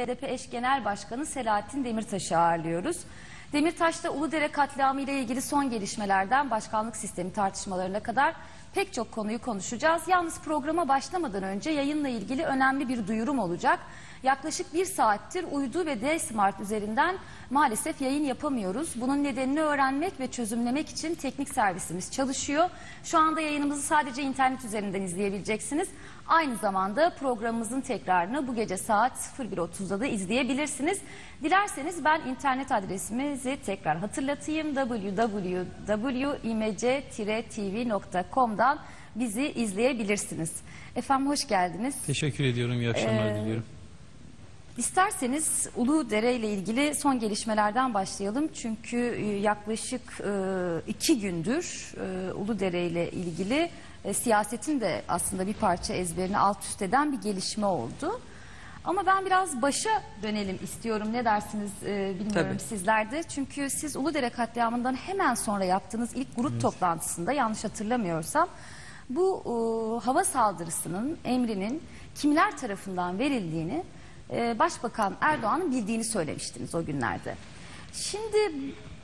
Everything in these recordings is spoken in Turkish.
BDP eş genel başkanı Selahattin Demirtaş'ı ağırlıyoruz. Demirtaş'ta Uludere katliamı ile ilgili son gelişmelerden başkanlık sistemi tartışmalarına kadar pek çok konuyu konuşacağız. Yalnız programa başlamadan önce yayınla ilgili önemli bir duyurum olacak. Yaklaşık 1 saattir uydu ve D-Smart üzerinden maalesef yayın yapamıyoruz. Bunun nedenini öğrenmek ve çözümlemek için teknik servisimiz çalışıyor. Şu anda yayınımızı sadece internet üzerinden izleyebileceksiniz. Aynı zamanda programımızın tekrarını bu gece saat 01.30'da da izleyebilirsiniz. Dilerseniz ben internet adresimizi tekrar hatırlatayım. www.imc-tv.com'dan bizi izleyebilirsiniz. Efendim hoş geldiniz. Teşekkür ediyorum. İyi akşamlar diliyorum. İsterseniz Uludere ile ilgili son gelişmelerden başlayalım. Çünkü yaklaşık 2 gündür Uludere ile ilgili siyasetin de aslında bir parça ezberini alt üst eden bir gelişme oldu. Ama ben biraz başa dönelim istiyorum. Ne dersiniz bilmiyorum. Tabii. Sizler de. Çünkü siz Uludere katliamından hemen sonra yaptığınız ilk grup toplantısında yanlış hatırlamıyorsam bu hava saldırısının emrinin kimler tarafından verildiğini Başbakan Erdoğan'ın bildiğini söylemiştiniz o günlerde. Şimdi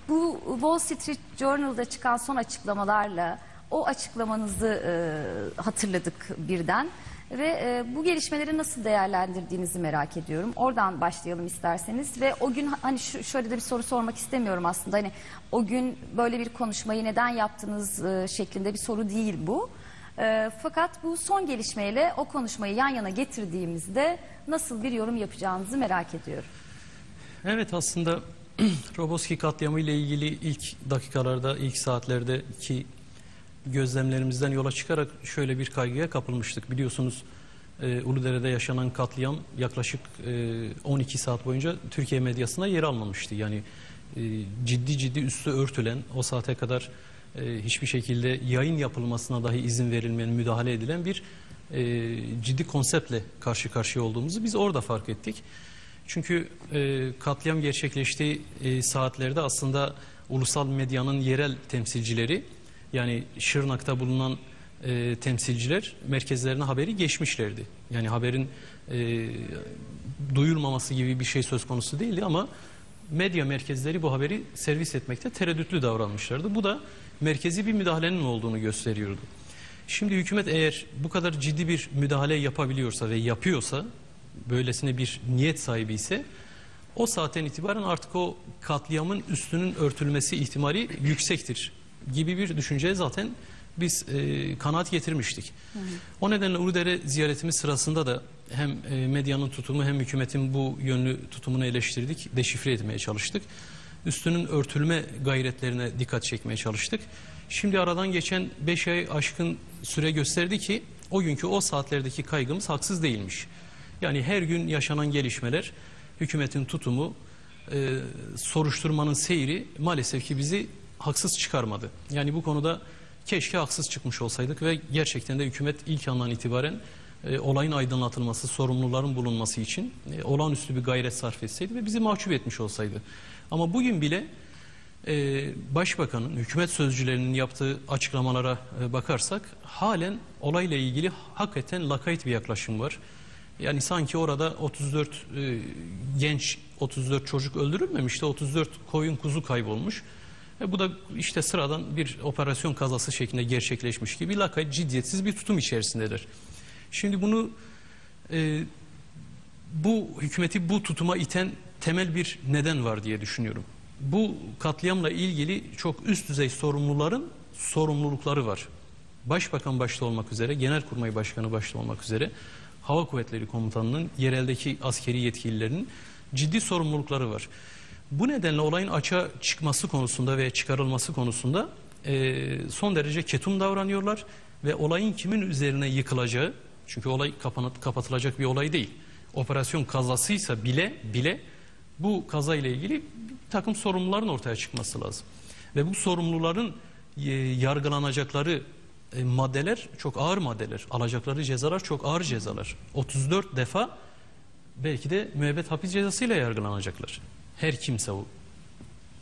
bu Wall Street Journal'da çıkan son açıklamalarla o açıklamanızı hatırladık birden ve bu gelişmeleri nasıl değerlendirdiğinizi merak ediyorum. Oradan başlayalım isterseniz ve o gün hani şöyle de bir soru sormak istemiyorum aslında. Hani o gün böyle bir konuşmayı neden yaptınız şeklinde bir soru değil bu. Fakat bu son gelişmeyle o konuşmayı yan yana getirdiğimizde nasıl bir yorum yapacağınızı merak ediyorum. Evet, aslında Roboski katliamı ile ilgili ilk dakikalarda, ilk saatlerdeki gözlemlerimizden yola çıkarak şöyle bir kaygıya kapılmıştık. Biliyorsunuz Uludere'de yaşanan katliam yaklaşık 12 saat boyunca Türkiye medyasında yer almamıştı. Yani ciddi üstü örtülen, o saate kadar hiçbir şekilde yayın yapılmasına dahi izin verilmeyen, müdahale edilen bir ciddi konseptle karşı karşıya olduğumuzu biz orada fark ettik. Çünkü katliam gerçekleştiği saatlerde aslında ulusal medyanın yerel temsilcileri, yani Şırnak'ta bulunan temsilciler merkezlerine haberi geçmişlerdi. Yani haberin duyulmaması gibi bir şey söz konusu değildi ama medya merkezleri bu haberi servis etmekte tereddütlü davranmışlardı. Bu da merkezi bir müdahalenin olduğunu gösteriyordu. Şimdi hükümet eğer bu kadar ciddi bir müdahale yapabiliyorsa ve yapıyorsa, böylesine bir niyet sahibi ise, o saatten itibaren artık o katliamın üstünün örtülmesi ihtimali yüksektir gibi bir düşünceye zaten biz kanaat getirmiştik. O nedenle Uludere ziyaretimiz sırasında da hem medyanın tutumu hem hükümetin bu yönlü tutumunu eleştirdik, deşifre etmeye çalıştık. Üstünün örtülme gayretlerine dikkat çekmeye çalıştık. Şimdi aradan geçen 5 ay aşkın süre gösterdi ki o günkü o saatlerdeki kaygımız haksız değilmiş. Yani her gün yaşanan gelişmeler, hükümetin tutumu, soruşturmanın seyri maalesef ki bizi haksız çıkarmadı. Yani bu konuda keşke haksız çıkmış olsaydık ve gerçekten de hükümet ilk andan itibaren olayın aydınlatılması, sorumluların bulunması için olağanüstü bir gayret sarf etseydi ve bizi mahcup etmiş olsaydı. Ama bugün bile Başbakanın, hükümet sözcülerinin yaptığı açıklamalara bakarsak halen olayla ilgili hakikaten lakayt bir yaklaşım var. Yani sanki orada 34 genç, 34 çocuk öldürülmemiş de 34 koyun kuzu kaybolmuş. Bu da işte sıradan bir operasyon kazası şeklinde gerçekleşmiş gibi lakayt, ciddiyetsiz bir tutum içerisindeler. Şimdi bunu bu hükümeti bu tutuma iten temel bir neden var diye düşünüyorum. Bu katliamla ilgili çok üst düzey sorumluların sorumlulukları var. Başbakan başta olmak üzere, Genelkurmay Başkanı başta olmak üzere, Hava Kuvvetleri Komutanı'nın, yereldeki askeri yetkililerinin ciddi sorumlulukları var. Bu nedenle olayın açığa çıkması konusunda ve çıkarılması konusunda son derece ketum davranıyorlar ve olayın kimin üzerine yıkılacağı, çünkü olay kapatılacak bir olay değil, operasyon kazasıysa bile bu kaza ile ilgili bir takım sorumluların ortaya çıkması lazım. Ve bu sorumluların yargılanacakları maddeler çok ağır maddeler, alacakları cezalar çok ağır cezalar. 34 defa belki de müebbet hapis cezasıyla yargılanacaklar. Her kimse o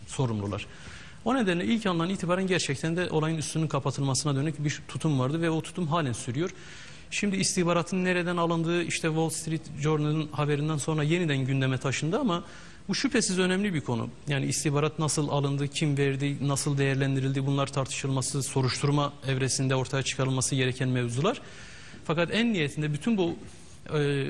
sorumlular. O nedenle ilk andan itibaren gerçekten de olayın üstünün kapatılmasına dönük bir tutum vardı ve o tutum halen sürüyor. Şimdi istihbaratın nereden alındığı işte Wall Street Journal'ın haberinden sonra yeniden gündeme taşındı ama bu şüphesiz önemli bir konu. Yani istihbarat nasıl alındı, kim verdi, nasıl değerlendirildi, bunlar tartışılması, soruşturma evresinde ortaya çıkarılması gereken mevzular. Fakat en nihayetinde bütün bu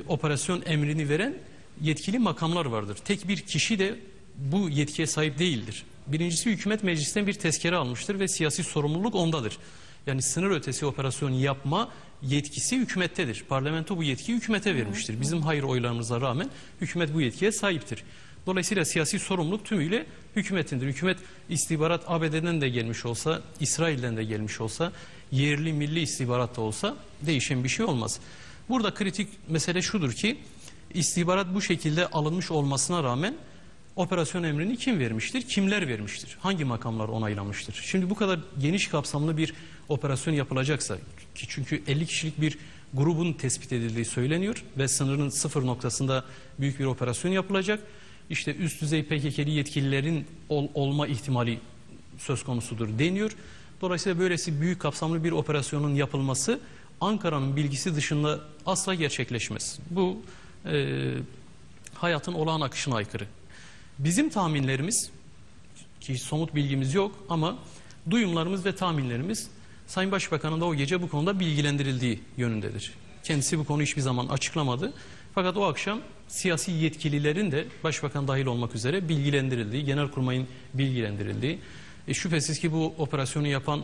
operasyon emrini veren yetkili makamlar vardır. Tek bir kişi de bu yetkiye sahip değildir. Birincisi, hükümet meclisten bir tezkere almıştır ve siyasi sorumluluk ondadır. Yani sınır ötesi operasyon yapma yetkisi hükümettedir. Parlamento bu yetkiyi hükümete vermiştir. Bizim hayır oylarımıza rağmen hükümet bu yetkiye sahiptir. Dolayısıyla siyasi sorumluluk tümüyle hükümetindir. Hükümet istihbarat ABD'den de gelmiş olsa, İsrail'den de gelmiş olsa, yerli milli istihbarat da olsa değişen bir şey olmaz. Burada kritik mesele şudur ki, istihbarat bu şekilde alınmış olmasına rağmen operasyon emrini kim vermiştir, kimler vermiştir, hangi makamlar onaylamıştır? Şimdi bu kadar geniş kapsamlı bir operasyon yapılacaksa, ki çünkü 50 kişilik bir grubun tespit edildiği söyleniyor ve sınırın sıfır noktasında büyük bir operasyon yapılacak. İşte üst düzey PKK'li yetkililerin olma ihtimali söz konusudur deniyor. Dolayısıyla böylesi büyük kapsamlı bir operasyonun yapılması Ankara'nın bilgisi dışında asla gerçekleşmez. Bu hayatın olağan akışına aykırı. Bizim tahminlerimiz, ki somut bilgimiz yok ama duyumlarımız ve tahminlerimiz Sayın Başbakan'ın da o gece bu konuda bilgilendirildiği yönündedir. Kendisi bu konuyu hiçbir zaman açıklamadı. Fakat o akşam siyasi yetkililerin de Başbakan dahil olmak üzere bilgilendirildiği, Genelkurmay'ın bilgilendirildiği, şüphesiz ki bu operasyonu yapan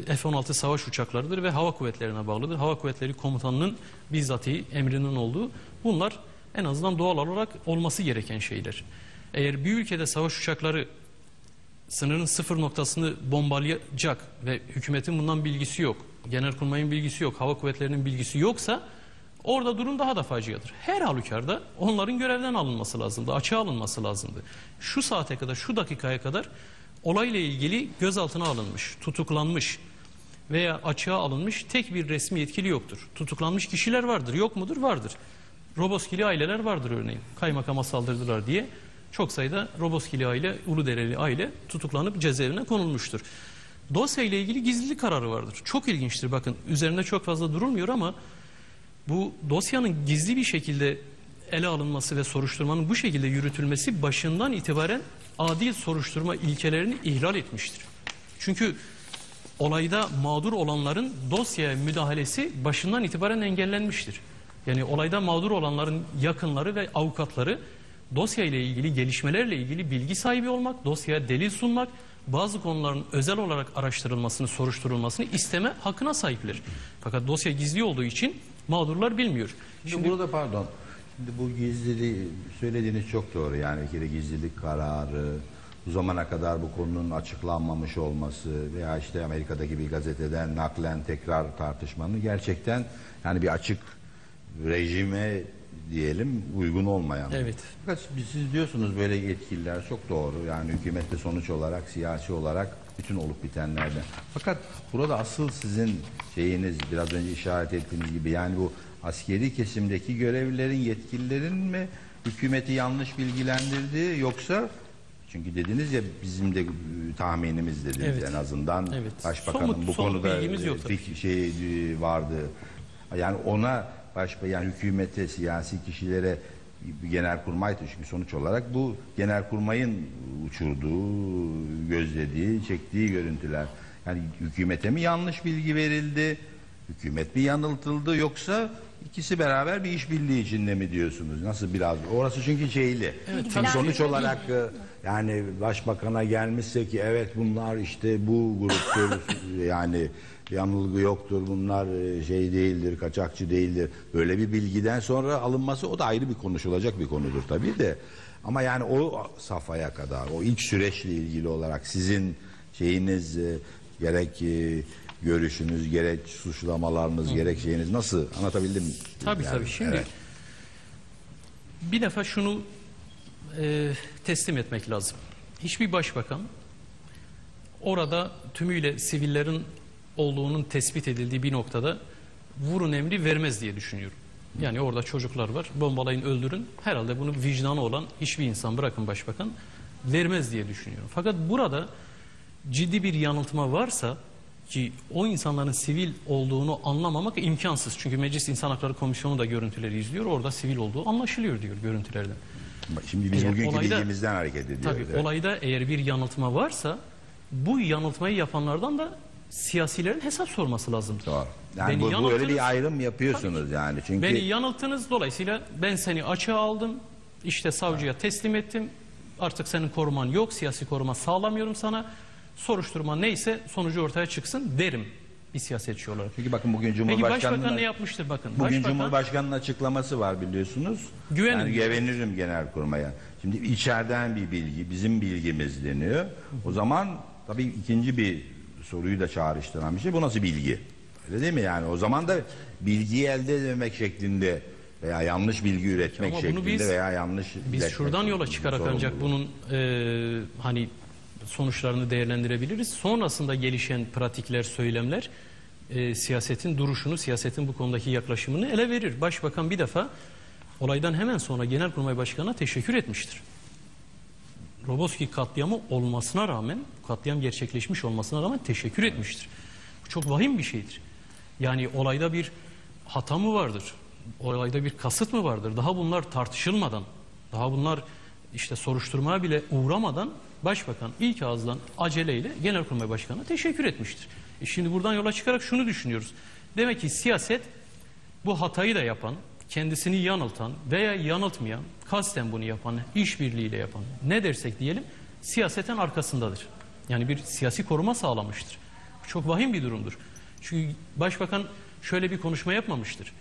F-16 savaş uçaklarıdır ve hava kuvvetlerine bağlıdır. Hava kuvvetleri komutanının bizzati emrinin olduğu, bunlar en azından doğal olarak olması gereken şeyler. Eğer bir ülkede savaş uçakları sınırın sıfır noktasını bombalayacak ve hükümetin bundan bilgisi yok, Genelkurmay'ın bilgisi yok, hava kuvvetlerinin bilgisi yoksa orada durum daha da faciadır. Her halükarda onların görevden alınması lazımdı, açığa alınması lazımdı. Şu saate kadar, şu dakikaya kadar olayla ilgili gözaltına alınmış, tutuklanmış veya açığa alınmış tek bir resmi yetkili yoktur. Tutuklanmış kişiler vardır, yok mudur? Vardır. Roboskili aileler vardır örneğin. Kaymakama saldırdılar diye çok sayıda Roboskili aile, Uludereli aile tutuklanıp cezaevine konulmuştur. Dosya ile ilgili gizlilik kararı vardır. Çok ilginçtir, bakın üzerinde çok fazla durulmuyor ama bu dosyanın gizli bir şekilde ele alınması ve soruşturmanın bu şekilde yürütülmesi başından itibaren adil soruşturma ilkelerini ihlal etmiştir. Çünkü olayda mağdur olanların dosyaya müdahalesi başından itibaren engellenmiştir. Yani olayda mağdur olanların yakınları ve avukatları dosya ile ilgili, gelişmelerle ilgili bilgi sahibi olmak, dosyaya delil sunmak, bazı konuların özel olarak araştırılmasını, soruşturulmasını isteme hakkına sahipler. Fakat dosya gizli olduğu için mağdurlar bilmiyor. Şimdi burada pardon, şimdi bu gizliliği söylediğiniz çok doğru. Yani bir kere gizlilik kararı, bu zamana kadar bu konunun açıklanmamış olması veya işte Amerika'daki bir gazeteden naklen tekrar tartışmanın gerçekten yani bir açık rejime diyelim uygun olmayan. Evet. Fakat siz diyorsunuz böyle yetkililer, çok doğru. Yani hükümette sonuç olarak, siyasi olarak bütün olup bitenlerden. Fakat burada asıl sizin şeyiniz, biraz önce işaret ettiğiniz gibi, yani bu askeri kesimdeki görevlilerin, yetkililerin mi hükümeti yanlış bilgilendirdi, yoksa çünkü dediniz ya bizim de tahminimiz dediniz, evet, en azından evet, Başbakanın bu konuda şey vardı. Yani ona yani hükümete, siyasi kişilere, Genelkurmay, çünkü sonuç olarak bu Genelkurmay'ın uçurduğu, gözlediği, çektiği görüntüler. Yani hükümete mi yanlış bilgi verildi, hükümet mi yanıltıldı, yoksa ikisi beraber bir işbirliği içinde mi diyorsunuz? Nasıl biraz? Orası çünkü şeyli. Evet, çünkü sonuç olarak yani Başbakan'a gelmişse ki evet bunlar işte bu gruptur yani yanılgı yoktur, bunlar şey değildir, kaçakçı değildir. Böyle bir bilgiden sonra alınması, o da ayrı bir konuşulacak bir konudur tabii de. Ama yani o safhaya kadar, o ilk süreçle ilgili olarak sizin şeyiniz, gerek görüşünüz, gerek suçlamalarınız, gerek şeyiniz nasıl, anlatabildim mi? Tabii Yani, tabii. Şimdi evet. Bir defa şunu teslim etmek lazım. Hiçbir başbakan orada tümüyle sivillerin olduğunun tespit edildiği bir noktada vurun emri vermez diye düşünüyorum. Yani orada çocuklar var, bombalayın, öldürün. Herhalde bunu vicdanı olan hiçbir insan, bırakın başbakan, vermez diye düşünüyorum. Fakat burada ciddi bir yanıltma varsa ki o insanların sivil olduğunu anlamamak imkansız. Çünkü Meclis İnsan Hakları Komisyonu da görüntüleri izliyor. Orada sivil olduğu anlaşılıyor diyor görüntülerden. Şimdi biz Eğer bugünkü olayda, bilgimizden hareket ediyoruz. tabii Evet. olayda eğer bir yanıltma varsa bu yanıltmayı yapanlardan da siyasilerin hesap sorması lazım. Doğru. Yani bu öyle bir ayrım yapıyorsunuz yani. Çünkü beni yanılttınız, dolayısıyla ben seni açığa aldım, işte savcıya teslim ettim, artık senin koruman yok, siyasi koruma sağlamıyorum sana, soruşturma neyse sonucu ortaya çıksın derim bir siyasetçi olarak. çünkü bakın bugün Peki Cumhurbaşkanı'nın Başbakan ne yapmıştır bakın. bugün Başbakan, Cumhurbaşkanı'nın açıklaması var biliyorsunuz. Güvenim. Güvenirim Genelkurmay'a. Şimdi içeriden bir bilgi, bizim bilgimiz deniyor. O zaman tabii ikinci bir soruyu da çağrıştıran bir şey. Bu nasıl bilgi? Öyle değil mi yani? O zaman da bilgiyi elde edemek şeklinde veya yanlış bilgi üretmek ama bunu şeklinde veya yanlış biz iletmek şuradan yola şeklinde çıkarak ancak sorumluluğu. bunun hani sonuçlarını değerlendirebiliriz. Sonrasında gelişen pratikler, söylemler siyasetin duruşunu, siyasetin bu konudaki yaklaşımını ele verir. Başbakan bir defa olaydan hemen sonra Genelkurmay Başkanı'na teşekkür etmiştir. Roboski katliamı olmasına rağmen, katliam gerçekleşmiş olmasına rağmen teşekkür etmiştir. Bu çok vahim bir şeydir. Yani olayda bir hata mı vardır? Olayda bir kasıt mı vardır? Daha bunlar tartışılmadan, daha bunlar işte soruşturmaya bile uğramadan Başbakan ilk ağızdan aceleyle Genelkurmay Başkanı'na teşekkür etmiştir. Şimdi buradan yola çıkarak şunu düşünüyoruz. Demek ki siyaset bu hatayı da yapan, kendisini yanıltan veya yanıltmayan, kasten bunu yapan, işbirliğiyle yapan ne dersek diyelim siyaseten arkasındadır. Yani bir siyasi koruma sağlamıştır. Bu çok vahim bir durumdur. Çünkü Başbakan şöyle bir konuşma yapmamıştır.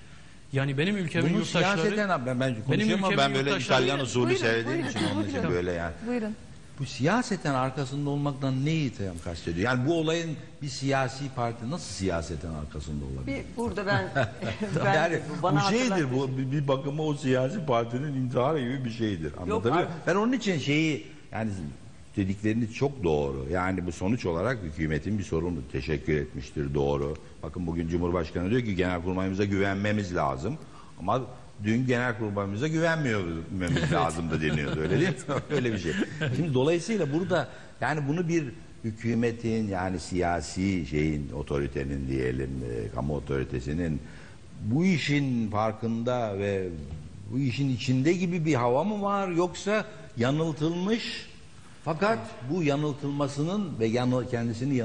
Yani benim ülkemin Bunu yurttaşları... siyaseten ben konuşuyorum ama ben böyle İtalyan usulü Buyurun, sevdiğim buyurun, için onun için buyurun. böyle yani. Buyurun. Bu siyaseten arkasında olmaktan neyi kastediyor? Yani bu olayın bir siyasi parti nasıl siyaseten arkasında olabilir? Burada ben Yani bana bu şeydir, hatırlat- bu bir bakıma o siyasi partinin intiharı gibi bir şeydir. Anlatabiliyor muyum? Ben onun için yani dedikleriniz çok doğru. Yani bu sonuç olarak hükümetin bir sorumlu teşekkür etmiştir, doğru. Bakın bugün Cumhurbaşkanı diyor ki Genelkurmay'ımıza güvenmemiz lazım. Ama dün Genelkurmay'ımıza güvenmememiz lazım da deniyordu, öyle değil mi? Öyle bir şey. Şimdi dolayısıyla burada yani bunu bir hükümetin, yani siyasi otoritenin diyelim, kamu otoritesinin bu işin farkında ve bu işin içinde gibi bir hava mı var, yoksa yanıltılmış fakat bu yanıltılmasının ve kendisini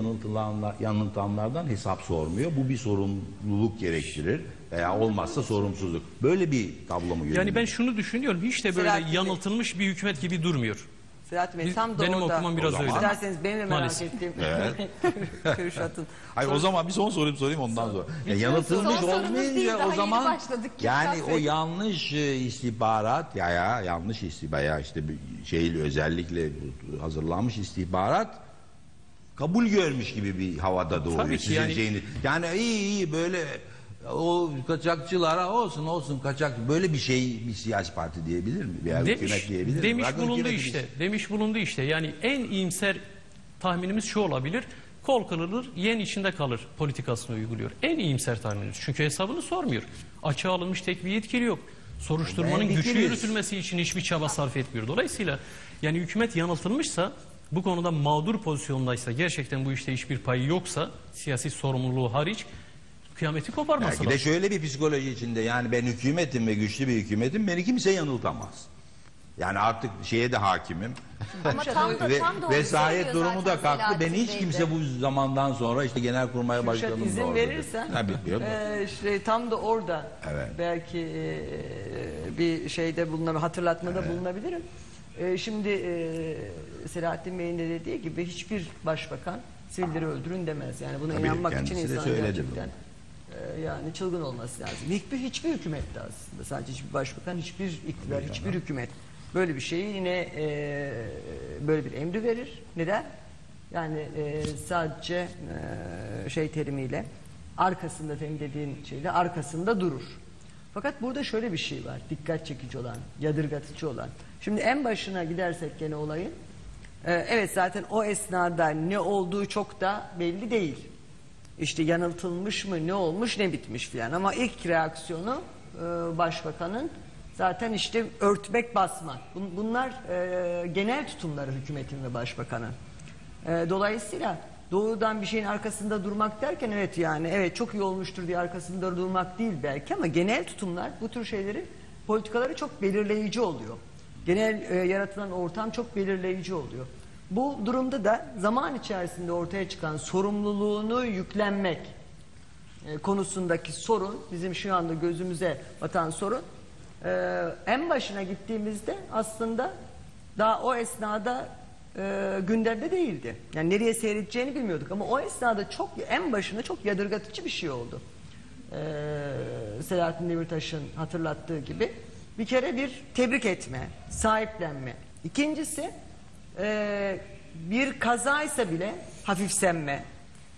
yanıltanlardan hesap sormuyor. Bu bir sorumluluk gerektirir veya olmazsa sorumsuzluk. Böyle bir tablo mu görüyorsunuz? Yani ben şunu düşünüyorum, hiç de böyle Selahattin Bey. yanıltılmış bir hükümet gibi durmuyor. Selahattin Bey tam da Benim orada. okumam biraz O zaman- öyle. İsterseniz benim de merak Maalesef. ettiğim Kürşat'ın. Hayır, o zaman bir son sorayım ondan sonra. Yanıltılmış Son sorumuz değil, olmayınca daha o yeni zaman başladık. yani Kürşat o Bey. yanlış istihbarat yanlış istihbarat işte özellikle hazırlanmış istihbarat kabul görmüş gibi bir havada doğuyor. Tabii ki Sizin yani- yani iyi böyle o kaçakçılara olsun kaçak böyle bir siyasi parti diyebilir mi? Veya hükümet diyebilir mi? demiş Bırakın bulundu hükümeti işte. Demiş bulundu işte. Yani en iyimser tahminimiz şu olabilir. Kol kırılır, yen içinde kalır politikasını uyguluyor. En iyimser tahminimiz. Çünkü hesabını sormuyor. Açığa alınmış tek bir yetkili yok. Soruşturmanın Ben güçlü bitiriz. yürütülmesi için hiçbir çaba sarf etmiyor. Dolayısıyla yani hükümet yanıltılmışsa, bu konuda mağdur pozisyondaysa, gerçekten bu işte hiçbir payı yoksa, siyasi sorumluluğu hariç kıyameti koparması Belki lazım. de şöyle bir psikoloji içinde, yani ben hükümetim ve güçlü bir hükümetim, beni kimse yanıltamaz. Yani artık şeye de hakimim. Ama tam da, Ve tam da onu vesayet söylüyor durumu zaten da kalktı. Selahattin Beni hiç Bey de. kimse bu zamandan sonra işte Genelkurmay Kürşat Başkanı'nın da izin orada. verirsen Tabii, biliyorum. tam da orada Evet. belki bir şeyde hatırlatmada bulunabilirim. Şimdi Selahattin Bey'in de dediği gibi hiçbir başbakan sivilleri öldürün demez. Yani buna Tabii, inanmak için kendisi de insan söyledi gerçekten yani çılgın olması lazım. Hiçbir hükümet de aslında, sadece hiçbir başbakan, hiçbir iktidar, hiçbir hükümet böyle bir şeyi yine böyle bir emri verir. Neden? Yani sadece terimiyle arkasında, senin dediğin şeyle arkasında durur. Fakat burada şöyle bir şey var, dikkat çekici olan, yadırgatıcı olan. Şimdi en başına gidersek gene olayın, evet zaten o esnada ne olduğu çok da belli değil. İşte yanıltılmış mı, ne olmuş, ne bitmiş filan. Ama ilk reaksiyonu başbakanın zaten işte örtbek basmak. Bunlar genel tutumları hükümetin ve başbakanın. Dolayısıyla doğrudan bir şeyin arkasında durmak derken evet yani evet çok iyi olmuştur diye arkasında durmak değil belki ama genel tutumlar bu tür şeylerin politikaları çok belirleyici oluyor. Genel yaratılan ortam çok belirleyici oluyor. Bu durumda da zaman içerisinde ortaya çıkan sorumluluğunu yüklenmek konusundaki sorun, bizim şu anda gözümüze batan sorun, en başına gittiğimizde aslında daha o esnada gündemde değildi. Yani nereye seyredeceğini bilmiyorduk ama o esnada çok en başında çok yadırgatıcı bir şey oldu. Selahattin Demirtaş'ın hatırlattığı gibi bir kere bir tebrik etme, sahiplenme. İkincisi bir kazaysa bile hafifsenme.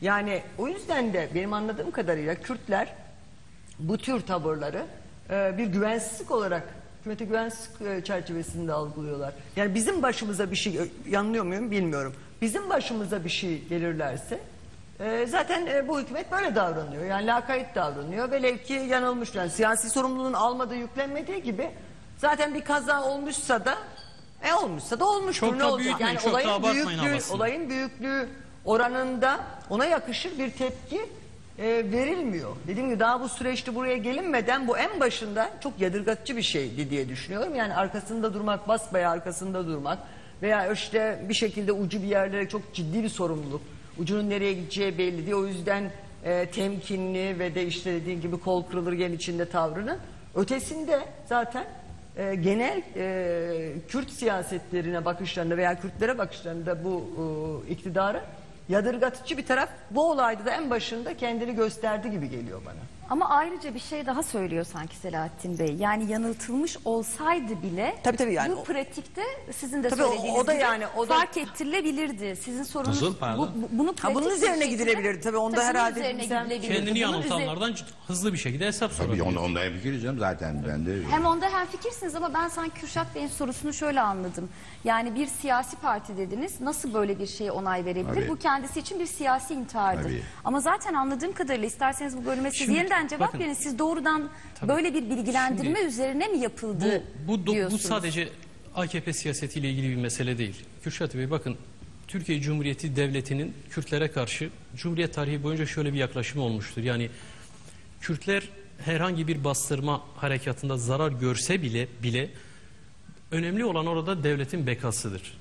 Yani o yüzden de benim anladığım kadarıyla Kürtler bu tür tavırları bir güvensizlik olarak, hükümete güvensizlik çerçevesinde algılıyorlar. Yani bizim başımıza bir şey, yanılıyor muyum bilmiyorum. Bizim başımıza bir şey gelirlerse zaten bu hükümet böyle davranıyor. Yani lakayt davranıyor. Velev ki yanılmış. Yani siyasi sorumluluğun almadığı, yüklenmediği gibi zaten bir kaza olmuşsa da olmuşsa da olmuştur. Çok ne da olacak? büyütmeyin, Yani çok da abartmayın olayın büyüklüğü oranında ona yakışır bir tepki verilmiyor. Dediğim gibi daha bu süreçte buraya gelinmeden bu en başında çok yadırgatıcı bir şeydi diye düşünüyorum. Yani arkasında durmak, basbayağı arkasında durmak veya işte bir şekilde ucu bir yerlere çok ciddi bir sorumluluk. Ucunun nereye gideceği belli değil. O yüzden temkinli ve de işte dediğin gibi kol kırılır gel içinde tavrının ötesinde zaten genel Kürt siyasetlerine bakışlarında veya Kürtlere bakışlarında bu iktidarı yadırgatıcı bir taraf bu olayda da en başında kendini gösterdi gibi geliyor bana. Ama ayrıca bir şey daha söylüyor sanki Selahattin Bey. Yani yanıltılmış olsaydı bile Tabii yani bu pratikte sizin de tabii söylediğiniz o da gibi yani o da fark ettirilebilirdi. Sizin sorunuz Nasıl, pardon? bunu pratik bunun bir üzerine şekilde- gidilebilirdi. Tabii onda bunun herhalde üzerine sen gidilebilirdi. Kendini Bunun yanıltanlardan hızlı bir şekilde hesap Tabii sorabilir. onda hemfikiriz canım zaten ben de. Hem onda hem fikirsiniz ama ben sanki Kürşat Bey'in sorusunu şöyle anladım. Yani bir siyasi parti dediniz nasıl böyle bir şeye onay verebilir? Tabii. Bu kendisi için bir siyasi intihardır. Tabii. Ama zaten anladığım kadarıyla isterseniz bu bölüme siz Şimdi, yeniden cevap bakın. verin. Siz doğrudan böyle bir bilgilendirme Şimdi, üzerine mi yapıldı Bu diyorsunuz? sadece AKP siyasetiyle ilgili bir mesele değil. Kürşat Bey bakın Türkiye Cumhuriyeti Devleti'nin Kürtlere karşı Cumhuriyet tarihi boyunca şöyle bir yaklaşımı olmuştur. Yani Kürtler herhangi bir bastırma harekatında zarar görse bile önemli olan orada devletin bekasıdır.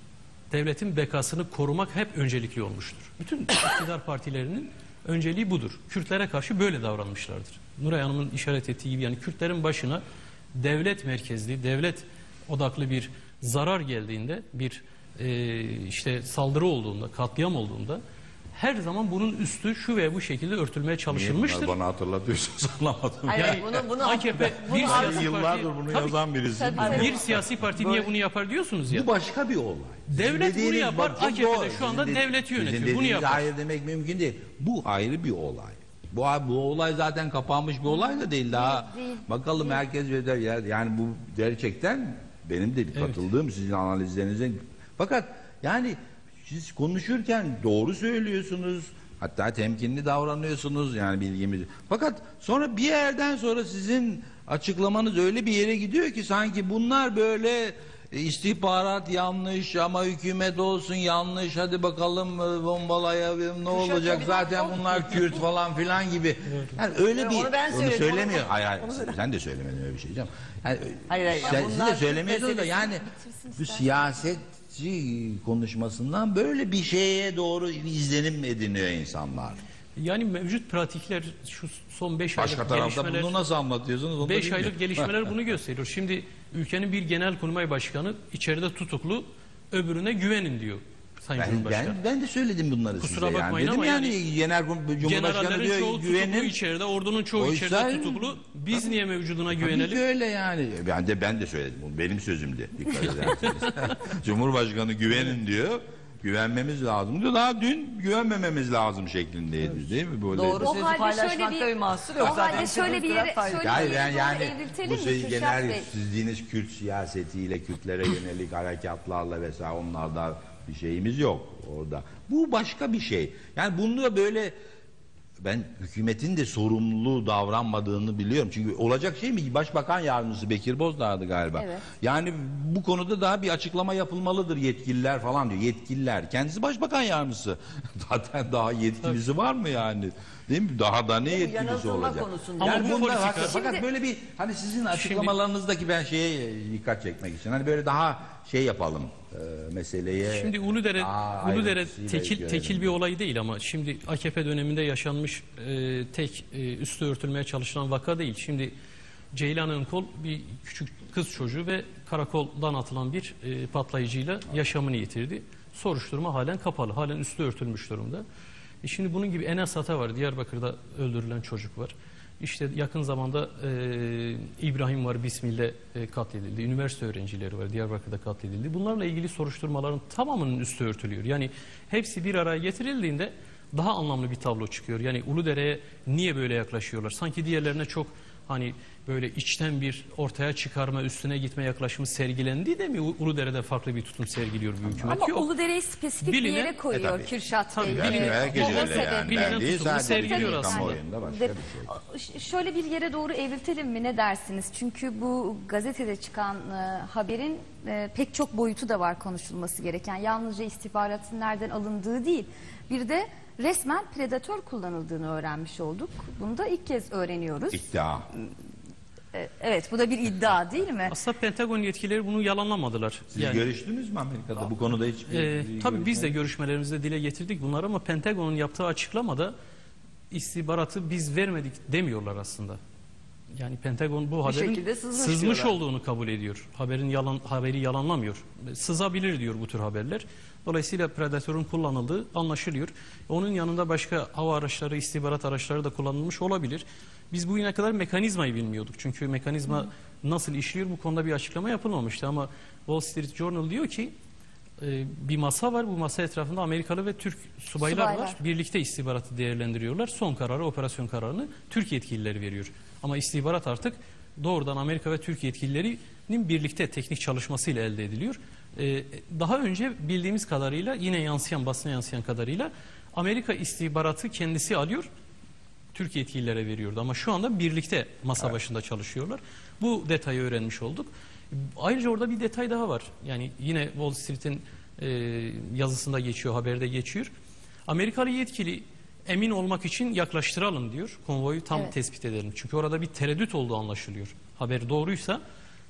Devletin bekasını korumak hep öncelikli olmuştur. Bütün iktidar partilerinin önceliği budur. Kürtlere karşı böyle davranmışlardır. Nuray Hanım'ın işaret ettiği gibi yani Kürtlerin başına devlet merkezli, devlet odaklı bir zarar geldiğinde, bir işte saldırı olduğunda, katliam olduğunda her zaman bunun üstü şu ve bu şekilde örtülmeye çalışılmıştır. Bana hatırlatıyorsunuz anlamadım. Hayır, Yani bunu AKP bir siyasi Yıllardır parti, bunu tabii, yazan birisi. Tabii. bir siyasi parti niye bunu yapar diyorsunuz ya? Bu başka bir olay. Devlet Sizin bunu dediğiniz yapar, çok AKP de doğru. şu anda Sizin devleti yönetiyor. sizin Bunu dediğiniz yapar. hayır demek mümkün değil. Bu ayrı bir olay. Bu olay zaten kapanmış bir olay da değil. Daha Değil. bakalım herkes yani bu gerçekten benim de katıldığım sizin analizlerinize. Fakat yani siz konuşurken doğru söylüyorsunuz. Hatta temkinli davranıyorsunuz yani bilgimiz. Fakat sonra bir yerden sonra sizin açıklamanız öyle bir yere gidiyor ki sanki bunlar böyle istihbarat yanlış ama hükümet olsun yanlış hadi bakalım bombalayalım ne olacak zaten bunlar Kürt falan filan gibi. Yani öyle bir Onu ben söyledim, söylemiyor. onu- Hayır sen de söylemedin öyle bir şey canım. Yani, Hayır, siz bunlar de söylemiyorsunuz da meselesi- yani bu siyasetçi konuşmasından böyle bir şeye doğru izlenim ediniyor insanlar. Yani mevcut pratikler şu son 5 aylık Başka tarafta gelişmeler, bunu nasıl anlatıyorsunuz? Onu da 5 bilmiyorum. aylık gelişmeler bunu gösteriyor. Şimdi ülkenin bir genelkurmay başkanı içeride tutuklu, öbürüne güvenin diyor Sayın Cumhurbaşkanı. Ben de söyledim bunları Kusura size bakmayın yani. Dedim ama yani, Cumhurbaşkanı Generallerin diyor çoğu tutuklu güvenin. içeride, ordunun çoğu Oysa- içeride tutuklu. Biz niye mevcuduna Tabii ki güvenelim? öyle yani. Ben de söyledim. Bu benim sözümdü. Dikkat ederseniz. Cumhurbaşkanı güvenin diyor. Güvenmemiz lazım diyor. Daha dün güvenmememiz lazım şeklindeydi değil mi? Böyle. Doğru O sözü halde paylaşmakta şöyle bir- bir mahsur yok o zaten. halde şöyle bir yere- şöyle- Hayır Doğru yani evriltelim bu mi şey Kürşat genel Bey? sizdiğiniz Kürt siyasetiyle Kürtlere yönelik harekatlarla vesaire onlarda bir şeyimiz yok orada. Bu başka bir şey. Yani bunu da böyle ben hükümetin de sorumlu davranmadığını biliyorum. Çünkü olacak şey mi? Başbakan yardımcısı Bekir Bozdağ'dı galiba. Evet. Yani bu konuda daha bir açıklama yapılmalıdır, yetkililer falan diyor. Yetkililer. Kendisi başbakan yardımcısı. Zaten daha yetkilisi var mı yani? Değil mi? Daha da ne yetkilisi yanıltılma olacak? konusunda. Ama Yani bu bunda politika- fakat böyle bir hani sizin açıklamalarınızdaki ben şeye dikkat çekmek için hani böyle daha şey yapalım meseleye. Şimdi Uludere ayrıntısıyla tekil bir olay değil ama şimdi AKP döneminde yaşanmış tek üstü örtülmeye çalışılan vaka değil. Şimdi Ceylan Önkol bir küçük kız çocuğu ve karakoldan atılan bir patlayıcıyla yaşamını yitirdi. Soruşturma halen kapalı, halen üstü örtülmüş durumda. Şimdi bunun gibi Enes Ata var, Diyarbakır'da öldürülen çocuk var. İşte yakın zamanda İbrahim var, Bismillah katledildi. Üniversite öğrencileri var, Diyarbakır'da katledildi. Bunlarla ilgili soruşturmaların tamamının üstü örtülüyor. Yani hepsi bir araya getirildiğinde daha anlamlı bir tablo çıkıyor. Yani Uludere'ye niye böyle yaklaşıyorlar? Sanki diğerlerine çok hani böyle içten bir ortaya çıkarma, üstüne gitme yaklaşımı sergilendiği de mi Uludere'de farklı bir tutum sergiliyor bu hükümet? Ama Yok. Uludere'yi spesifik bir yere koyuyor tabii. Kürşat Tabii, Bey. biliniyor. Herkes O öyle sebep- yani. Bilinen Ben değil, tutumu sadece sergiliyor bir aslında. kamuoyunda başka bir şey. Şöyle bir yere doğru evriltelim mi, ne dersiniz? Çünkü bu gazetede çıkan haberin pek çok boyutu da var konuşulması gereken. Yalnızca istihbaratın nereden alındığı değil. Bir de resmen predatör kullanıldığını öğrenmiş olduk. Bunu da ilk kez öğreniyoruz. İddia. Evet, bu da bir iddia değil mi? Aslında Pentagon yetkilileri bunu yalanlamadılar. Siz görüştünüz mü Amerika'da bu konuda hiçbir Tabii biz de görüşmelerimizde dile getirdik bunları ama Pentagon'un yaptığı açıklamada istihbaratı biz vermedik demiyorlar aslında. Yani Pentagon bu haberin şekilde sızmış sızmış diyorlar. olduğunu kabul ediyor. Haberi yalanlamıyor. Sızabilir diyor bu tür haberler. Dolayısıyla predatörün kullanıldığı anlaşılıyor. Onun yanında başka hava araçları, istihbarat araçları da kullanılmış olabilir. Biz bugüne kadar mekanizmayı bilmiyorduk. Çünkü mekanizma nasıl işliyor bu konuda bir açıklama yapılmamıştı. Ama Wall Street Journal diyor ki bir masa var. Bu masa etrafında Amerikalı ve Türk subaylar var. Birlikte istihbaratı değerlendiriyorlar. Son kararı, operasyon kararını Türk yetkilileri veriyor. Ama istihbarat artık doğrudan Amerika ve Türk yetkililerinin birlikte teknik çalışmasıyla elde ediliyor. Daha önce bildiğimiz kadarıyla yine basına yansıyan kadarıyla Amerika istihbaratı kendisi alıyor. Türk yetkililere veriyordu ama şu anda birlikte masa başında çalışıyorlar. Bu detayı öğrenmiş olduk. Ayrıca orada bir detay daha var. Yani yine Wall Street'in yazısında geçiyor, haberde geçiyor. Amerikalı yetkili emin olmak için yaklaştıralım diyor. Konvoyu tam tespit edelim. Çünkü orada bir tereddüt olduğu anlaşılıyor. Haber doğruysa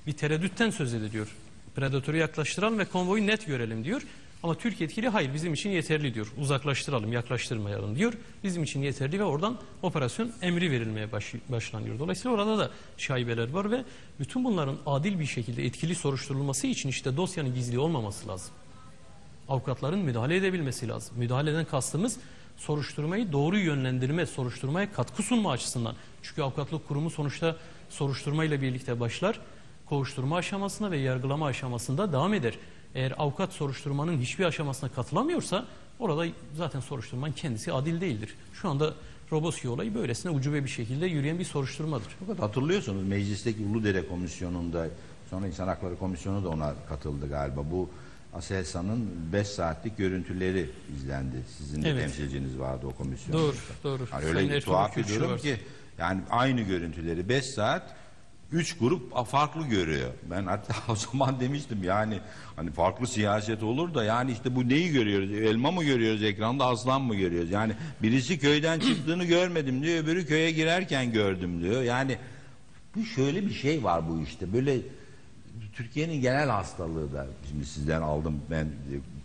bir tereddütten söz ediliyor. Predatörü yaklaştıralım ve konvoyu net görelim diyor. Ama Türk yetkili hayır bizim için yeterli diyor. Uzaklaştıralım, yaklaştırmayalım diyor. Bizim için yeterli ve oradan operasyon emri verilmeye başlanıyor. Dolayısıyla orada da şaibeler var ve bütün bunların adil bir şekilde etkili soruşturulması için işte dosyanın gizli olmaması lazım. Avukatların müdahale edebilmesi lazım. Müdahaleden kastımız soruşturmayı doğru yönlendirme, soruşturmaya katkı sunma açısından. Çünkü avukatlık kurumu sonuçta soruşturmayla birlikte başlar. Kovuşturma aşamasında ve yargılama aşamasında devam eder. Eğer avukat soruşturmanın hiçbir aşamasına katılamıyorsa orada zaten soruşturmanın kendisi adil değildir. Şu anda Roboski olayı böylesine ucube bir şekilde yürüyen bir soruşturmadır. Fakat hatırlıyorsunuz meclisteki Uludere Komisyonu'nda sonra İnsan Hakları Komisyonu da ona katıldı galiba. Bu Aselsan'ın 5 saatlik görüntüleri izlendi. Sizin de temsilciniz vardı o komisyonda. Doğru. Yani öyle tuhaf ediyorum ki yani aynı görüntüleri 5 saat 3 grup farklı görüyor. Ben hatta o zaman demiştim yani hani farklı siyaset olur da yani işte bu neyi görüyoruz? Elma mı görüyoruz ekranda, aslan mı görüyoruz? Yani birisi köyden çıktığını görmedim diyor, öbürü köye girerken gördüm diyor. Yani bu şöyle bir şey var bu işte. Böyle Türkiye'nin genel hastalığı da. Şimdi sizden aldım, ben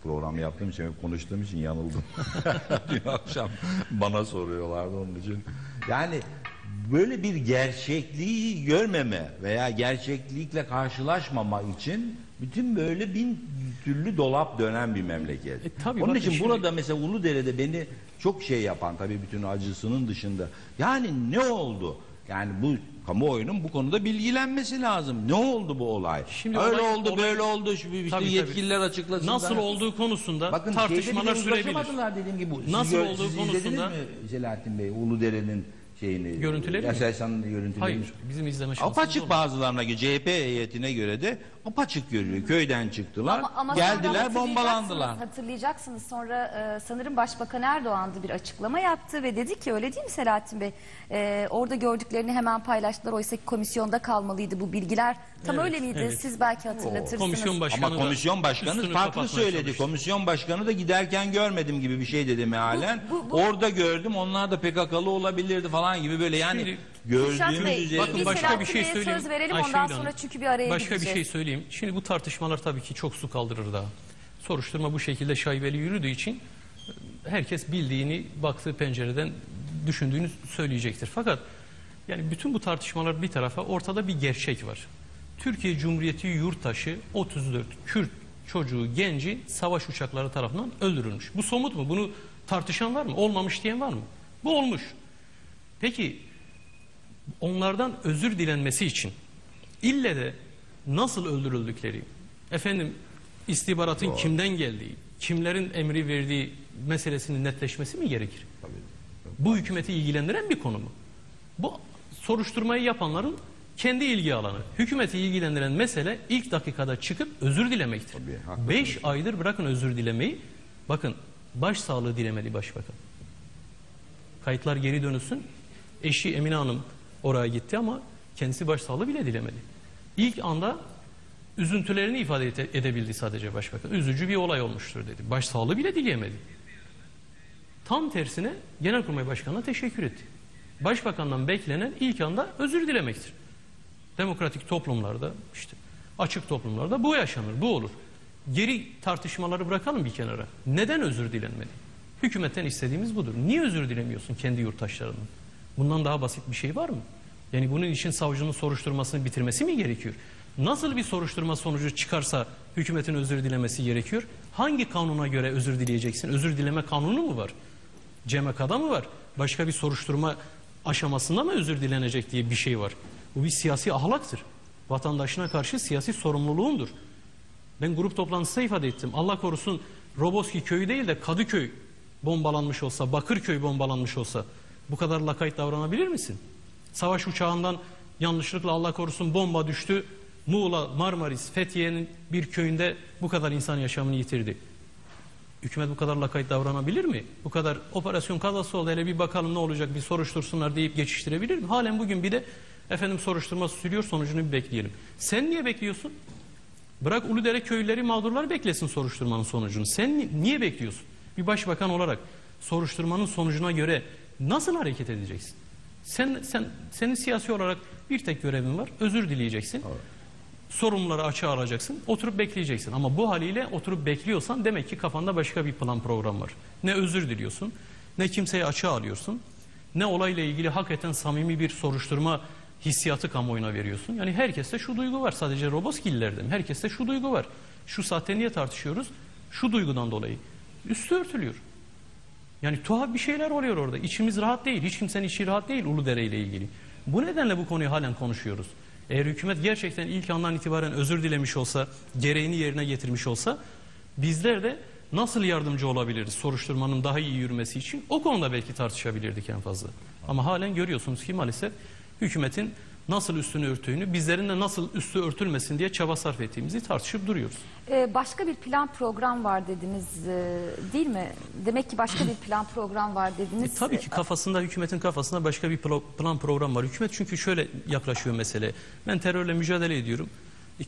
program yaptığım için, konuştuğum için yanıldım. Dün akşam bana soruyorlardı onun için. Yani böyle bir gerçekliği görmeme veya gerçeklikle karşılaşmama için bütün böyle bin türlü dolap dönen bir memleket. Onun için şimdi burada mesela Uludere'de beni çok şey yapan, tabii bütün acısının dışında, yani ne oldu? Yani bu kamuoyunun bu konuda bilgilenmesi lazım. Ne oldu bu olay? Şimdi öyle oldu, böyle oldu. İşte yetkililer açıklasın. Nasıl olduğu konusunda bakın, tartışmalar sürebilir. Dediğim gibi. Nasıl olduğu siz konusunda izlediniz mi Selahattin Bey Uludere'nin görüntüleri mi? Aselsan'ın görüntülerini. Hayır, bizim izleme şansımız Apaçık olmadı. bazılarına göre, CHP heyetine göre de apaçık görülüyor. Köyden çıktılar, Ama geldiler, sonra bombalandılar. Hatırlayacaksınız sonra sanırım Başbakan Erdoğan da bir açıklama yaptı ve dedi ki, öyle değil mi Selahattin Bey? Orada gördüklerini hemen paylaştılar. Oysa ki komisyonda kalmalıydı bu bilgiler. Tam öyle miydi? evet. Siz belki hatırlatırsınız. Komisyon başkanı Ama komisyon başkanı üstünü farklı kapatmaya söyledi. çalıştı. Komisyon başkanı da giderken görmedim gibi bir şey dedi mealen. Orada gördüm, onlar da PKK'lı olabilirdi falan gibi böyle yani Şimdi, Kürşat gördüğümüz Bey, üzerine. bakın biz başka Selahattin bir şey Bey'e söyleyeyim. söz verelim, Ayşegül ondan Hanım, sonra çünkü bir araya başka bir gideceğiz. şey söyleyeyim. Şimdi bu tartışmalar tabii ki çok su kaldırır daha. Soruşturma bu şekilde şaibeli yürüdüğü için herkes bildiğini baktığı pencereden düşündüğünü söyleyecektir. Fakat yani bütün bu tartışmalar bir tarafa, ortada bir gerçek var. Türkiye Cumhuriyeti yurttaşı 34 Kürt çocuğu, genci savaş uçakları tarafından öldürülmüş. Bu somut mu? Bunu tartışan var mı? Olmamış diyen var mı? Bu olmuş. Peki onlardan özür dilenmesi için ille de nasıl öldürüldükleri, efendim istihbaratın kimden geldiği, kimlerin emri verdiği meselesinin netleşmesi mi gerekir? Bu hükümeti ilgilendiren bir konu mu? Bu soruşturmayı yapanların kendi ilgi alanı. Hükümeti ilgilendiren mesele ilk dakikada çıkıp özür dilemektir. 5 aydır bırakın özür dilemeyi. Bakın başsağlığı dilemedi başbakan. Kayıtlar geri dönülsün. Eşi Emine Hanım oraya gitti ama kendisi başsağlığı bile dilemedi. İlk anda üzüntülerini ifade edebildi sadece başbakan. Üzücü bir olay olmuştur dedi. Başsağlığı bile dileyemedi. Tam tersine Genelkurmay Başkanı'na teşekkür etti. Başbakandan beklenen ilk anda özür dilemektir. Demokratik toplumlarda, işte açık toplumlarda bu yaşanır, bu olur. Geri tartışmaları bırakalım bir kenara. Neden özür dilenmedi? Hükümetten istediğimiz budur. Niye özür dilemiyorsun kendi yurttaşlarından? Bundan daha basit bir şey var mı? Yani bunun için savcının soruşturmasını bitirmesi mi gerekiyor? Nasıl bir soruşturma sonucu çıkarsa hükümetin özür dilemesi gerekiyor? Hangi kanuna göre özür dileyeceksin? Özür dileme kanunu mu var? CMK'da mı var? Başka bir soruşturma aşamasında mı özür dilenecek diye bir şey var? Bu bir siyasi ahlaktır. Vatandaşına karşı siyasi sorumluluğundur. Ben grup toplantısında ifade ettim. Allah korusun Roboski köyü değil de Kadıköy bombalanmış olsa, Bakırköy bombalanmış olsa bu kadar lakayt davranabilir misin? Savaş uçağından yanlışlıkla Allah korusun bomba düştü. Muğla, Marmaris, Fethiye'nin bir köyünde bu kadar insan yaşamını yitirdi. Hükümet bu kadar lakayt davranabilir mi? Bu kadar operasyon kazası oldu, hele bir bakalım ne olacak, bir soruştursunlar deyip geçiştirebilir mi? Halen bugün bir de efendim soruşturma sürüyor, sonucunu bir bekleyelim. Sen niye bekliyorsun? Bırak Uludere köylüleri, mağdurlar beklesin soruşturmanın sonucunu. Sen niye bekliyorsun? Bir başbakan olarak soruşturmanın sonucuna göre nasıl hareket edeceksin? Senin siyasi olarak bir tek görevin var. Özür dileyeceksin. Evet. Sorumluları açığa alacaksın. Oturup bekleyeceksin. Ama bu haliyle oturup bekliyorsan demek ki kafanda başka bir plan program var. Ne özür diliyorsun, ne kimseyi açığa alıyorsun, ne olayla ilgili hakikaten samimi bir soruşturma hissiyatı kamuoyuna veriyorsun. Yani herkeste şu duygu var. Sadece Roboskililerde mi? Herkeste şu duygu var. Şu saatte niye tartışıyoruz? Şu duygudan dolayı. Üstü örtülüyor. Yani tuhaf bir şeyler oluyor orada. İçimiz rahat değil. Hiç kimsenin içi rahat değil Uludere ile ilgili. Bu nedenle bu konuyu halen konuşuyoruz. Eğer hükümet gerçekten ilk andan itibaren özür dilemiş olsa, gereğini yerine getirmiş olsa, bizler de nasıl yardımcı olabiliriz soruşturmanın daha iyi yürümesi için? O konuda belki tartışabilirdik en fazla. Ama halen görüyorsunuz ki maalesef hükümetin nasıl üstünü örttüğünü, bizlerin de nasıl üstü örtülmesin diye çaba sarf ettiğimizi tartışıp duruyoruz. Başka bir plan program var dediniz değil mi? Demek ki başka bir plan program var dediniz. Tabii ki hükümetin kafasında başka bir plan program var. Hükümet çünkü şöyle yaklaşıyor meseleye. Ben terörle mücadele ediyorum.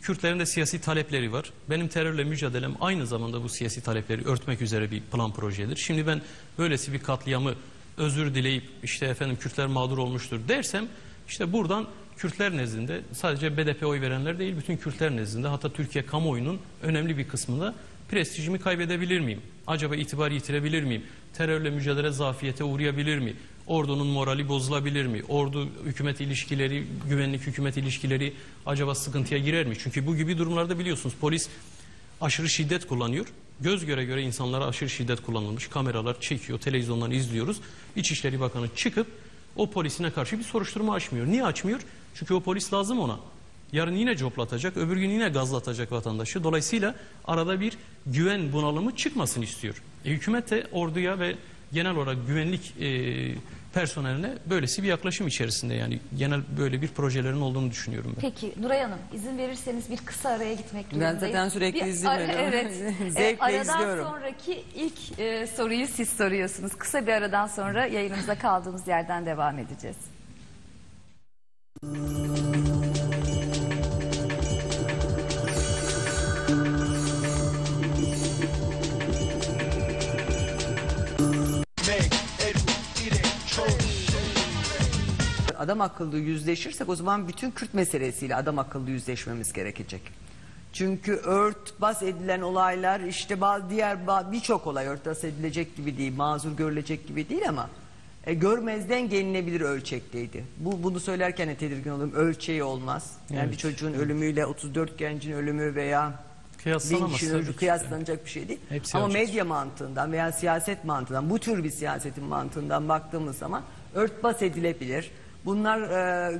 Kürtlerin de siyasi talepleri var. Benim terörle mücadelem aynı zamanda bu siyasi talepleri örtmek üzere bir plan projedir. Şimdi ben böylesi bir katliamı özür dileyip işte efendim Kürtler mağdur olmuştur dersem, işte buradan Kürtler nezdinde sadece BDP oy verenler değil, bütün Kürtler nezdinde, hatta Türkiye kamuoyunun önemli bir kısmında prestijimi kaybedebilir miyim? Acaba itibar yitirebilir miyim? Terörle mücadele zafiyete uğrayabilir mi? Ordunun morali bozulabilir mi? Ordu hükümet ilişkileri, güvenlik hükümet ilişkileri acaba sıkıntıya girer mi? Çünkü bu gibi durumlarda biliyorsunuz polis aşırı şiddet kullanıyor. Göz göre göre insanlara aşırı şiddet kullanılmış. Kameralar çekiyor, televizyondan izliyoruz. İçişleri Bakanı çıkıp o polisine karşı bir soruşturma açmıyor. Niye açmıyor? Çünkü o polis lazım ona. Yarın yine coplatacak, öbür gün yine gazlatacak vatandaşı. Dolayısıyla arada bir güven bunalımı çıkmasın istiyor. Hükümet de orduya ve genel olarak güvenlik personeline böylesi bir yaklaşım içerisinde, yani genel böyle bir projelerin olduğunu düşünüyorum ben. Peki Nuray Hanım, izin verirseniz bir kısa araya gitmek durumundayım. Ben zaten sürekli izliyorum. Evet. Zevkle Aradan izliyorum. sonraki ilk soruyu siz soruyorsunuz. Kısa bir aradan sonra yayınımıza kaldığımız yerden devam edeceğiz. Adam akıllı yüzleşirsek o zaman bütün Kürt meselesiyle adam akıllı yüzleşmemiz gerekecek. Çünkü örtbas edilen olaylar işte birçok olay örtbas edilecek gibi değil, mazur görülecek gibi değil ama görmezden gelinebilir ölçekteydi. Bunu söylerken de tedirgin oluyorum. Ölçeği olmaz. Yani Evet. bir çocuğun ölümüyle 34 gencin ölümü veya bin kişinin ölümü kıyaslanacak bir şey değil. Hepsi Ama ölçek. medya mantığından veya siyaset mantığından, bu tür bir siyasetin mantığından baktığımız zaman örtbas edilebilir. Bunlar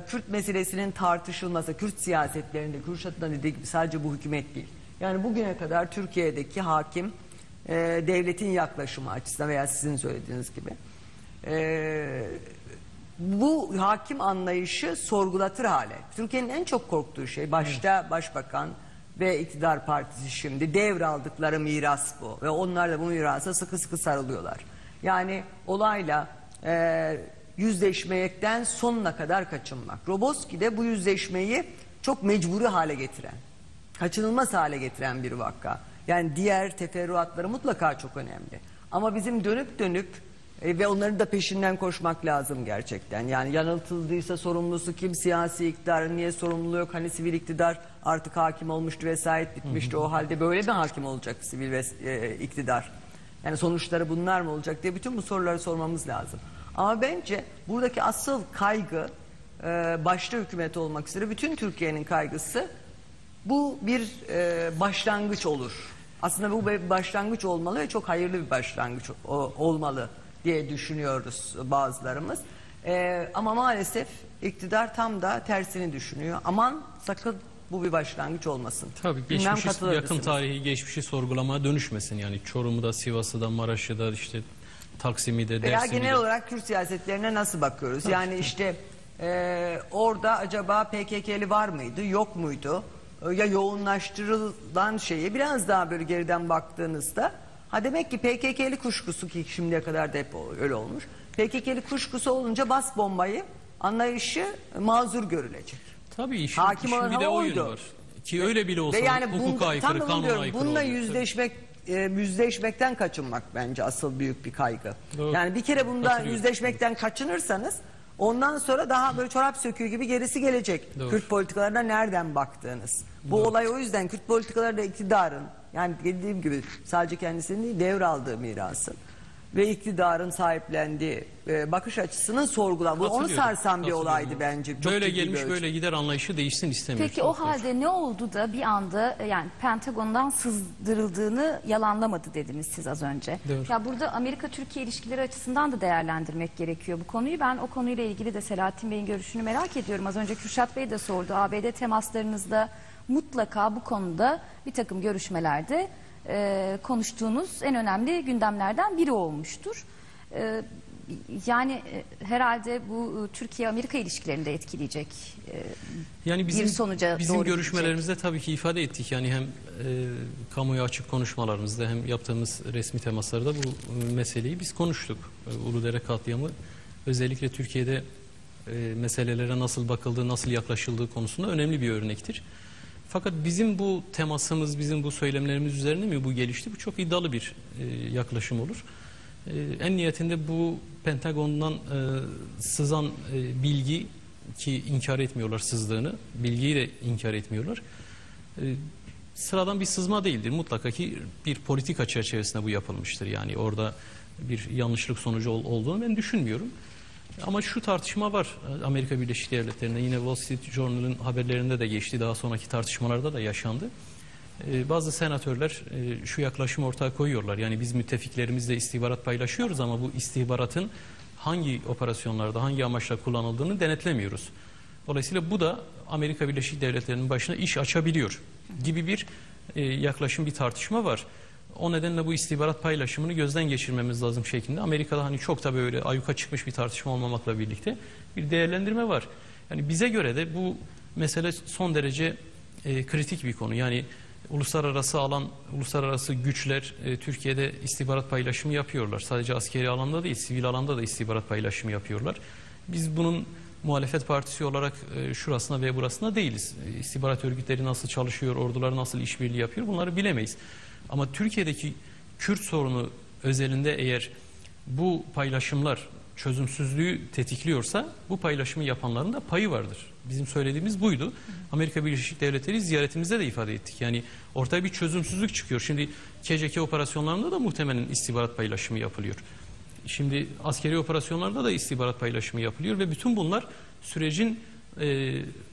Kürt meselesinin tartışılması, Kürt siyasetlerinde, Kürşat'ın dediği gibi sadece bu hükümet değil. Yani bugüne kadar Türkiye'deki hakim devletin yaklaşımı açısından veya sizin söylediğiniz gibi bu hakim anlayışı sorgulatır hale. Türkiye'nin en çok korktuğu şey başta başbakan ve iktidar partisi şimdi devraldıkları miras bu. Ve onlar da bu mirasa sıkı sıkı sarılıyorlar. Yani olayla yüzleşmekten sonuna kadar kaçınmak. Roboski de bu yüzleşmeyi çok mecburi hale getiren, kaçınılmaz hale getiren bir vaka. Yani diğer teferruatları mutlaka çok önemli. Ama bizim dönüp dönüp ve onların da peşinden koşmak lazım gerçekten. Yani yanıltıldıysa sorumlusu kim, siyasi iktidarın niye sorumluluğu yok? Hani sivil iktidar artık hakim olmuştu, vesayet bitmişti. O halde böyle mi hakim olacak sivil iktidar? Yani sonuçları bunlar mı olacak diye bütün bu soruları sormamız lazım. Ama bence buradaki asıl kaygı başta hükümet olmak üzere bütün Türkiye'nin kaygısı bu bir başlangıç olur. Aslında bu bir başlangıç olmalı ve çok hayırlı bir başlangıç olmalı diye düşünüyoruz bazılarımız. Ama maalesef iktidar tam da tersini düşünüyor. Aman sakın bu bir başlangıç olmasın. Tabii Bilmem geçmişi, katılır yakın mısınız? tarihi geçmişi sorgulamaya dönüşmesin. Yani Çorum'u da, Sivas'ı da, Maraş'ı da, işte Taksim'i de, Veya Dersim'i genel de. olarak Kürt siyasetlerine nasıl bakıyoruz? Yani işte orada acaba PKK'li var mıydı, yok muydu? Ya yoğunlaştırılan şeye biraz daha böyle geriden baktığınızda demek ki PKK'li kuşkusu, ki şimdiye kadar da hep öyle olmuş. PKK'li kuşkusu olunca bas bombayı anlayışı mazur görülecek. Tabii işin, Hakim olan bir de hava oyun oydu. var. Ki öyle bile olsa Ve yani hukuka aykırı, kanuna aykırı bununla oluyor. yüzleşmekten kaçınmak bence asıl büyük bir kaygı. Doğru. Yani bir kere bundan Katılıyorum. yüzleşmekten kaçınırsanız ondan sonra daha böyle çorap söküğü gibi gerisi gelecek. Doğru. Kürt politikalarına nereden baktığınız. Bu olay o yüzden Kürt politikalarında iktidarın, yani dediğim gibi sadece kendisinin değil devraldığı mirasın ve iktidarın sahiplendiği bakış açısının sorgulanması. Onu Katılıyorum, sarsan bir katılıyorum. olaydı bence. Çok Böyle ciddi bir gelmiş ölçüde. böyle gider anlayışı değişsin istemiyoruz. Peki o halde ne oldu da bir anda yani Pentagon'dan sızdırıldığını yalanlamadı dediniz siz az önce. Doğru. Ya burada Amerika-Türkiye ilişkileri açısından da değerlendirmek gerekiyor bu konuyu. Ben o konuyla ilgili de Selahattin Bey'in görüşünü merak ediyorum. Az önce Kürşat Bey de sordu. ABD temaslarınızda mutlaka bu konuda bir takım görüşmelerde konuştuğunuz en önemli gündemlerden biri olmuştur. Yani herhalde bu Türkiye-Amerika ilişkilerini de etkileyecek Yani bir sonuca bizim doğru görüşmelerimizde tabii ki ifade ettik. Yani hem kamuya açık konuşmalarımızda hem yaptığımız resmi temaslarda bu meseleyi biz konuştuk. Uludere katliamı özellikle Türkiye'de meselelere nasıl bakıldığı, nasıl yaklaşıldığı konusunda önemli bir örnektir. Fakat bizim bu temasımız, bizim bu söylemlerimiz üzerine mi bu gelişti? Bu çok iddialı bir yaklaşım olur. En niyetinde bu Pentagon'dan sızan bilgi, ki inkar etmiyorlar sızdığını, bilgiyi de inkar etmiyorlar. Sıradan bir sızma değildir. Mutlaka ki bir politika çerçevesinde bu yapılmıştır. Yani orada bir yanlışlık sonucu olduğunu ben düşünmüyorum. Ama şu tartışma var Amerika Birleşik Devletleri'nde, yine Wall Street Journal'ın haberlerinde de geçti, daha sonraki tartışmalarda da yaşandı. Bazı senatörler şu yaklaşımı ortaya koyuyorlar. Yani biz müttefiklerimizle istihbarat paylaşıyoruz ama bu istihbaratın hangi operasyonlarda, hangi amaçla kullanıldığını denetlemiyoruz. Dolayısıyla bu da Amerika Birleşik Devletleri'nin başına iş açabiliyor gibi bir yaklaşım, bir tartışma var. O nedenle bu istihbarat paylaşımını gözden geçirmemiz lazım şeklinde. Amerika'da hani çok da böyle ayyuka çıkmış bir tartışma olmamakla birlikte bir değerlendirme var. Yani bize göre de bu mesele son derece kritik bir konu. Yani uluslararası güçler Türkiye'de istihbarat paylaşımı yapıyorlar. Sadece askeri alanda değil, sivil alanda da istihbarat paylaşımı yapıyorlar. Biz bunun muhalefet partisi olarak şurasına ve burasına değiliz. İstihbarat örgütleri nasıl çalışıyor, ordular nasıl işbirliği yapıyor bunları bilemeyiz. Ama Türkiye'deki Kürt sorunu özelinde eğer bu paylaşımlar çözümsüzlüğü tetikliyorsa bu paylaşımı yapanların da payı vardır. Bizim söylediğimiz buydu. Amerika Birleşik Devletleri ziyaretimizde de ifade ettik. Yani ortaya bir çözümsüzlük çıkıyor. Şimdi KCK operasyonlarında da muhtemelen istihbarat paylaşımı yapılıyor. Şimdi askeri operasyonlarda da istihbarat paylaşımı yapılıyor ve bütün bunlar sürecin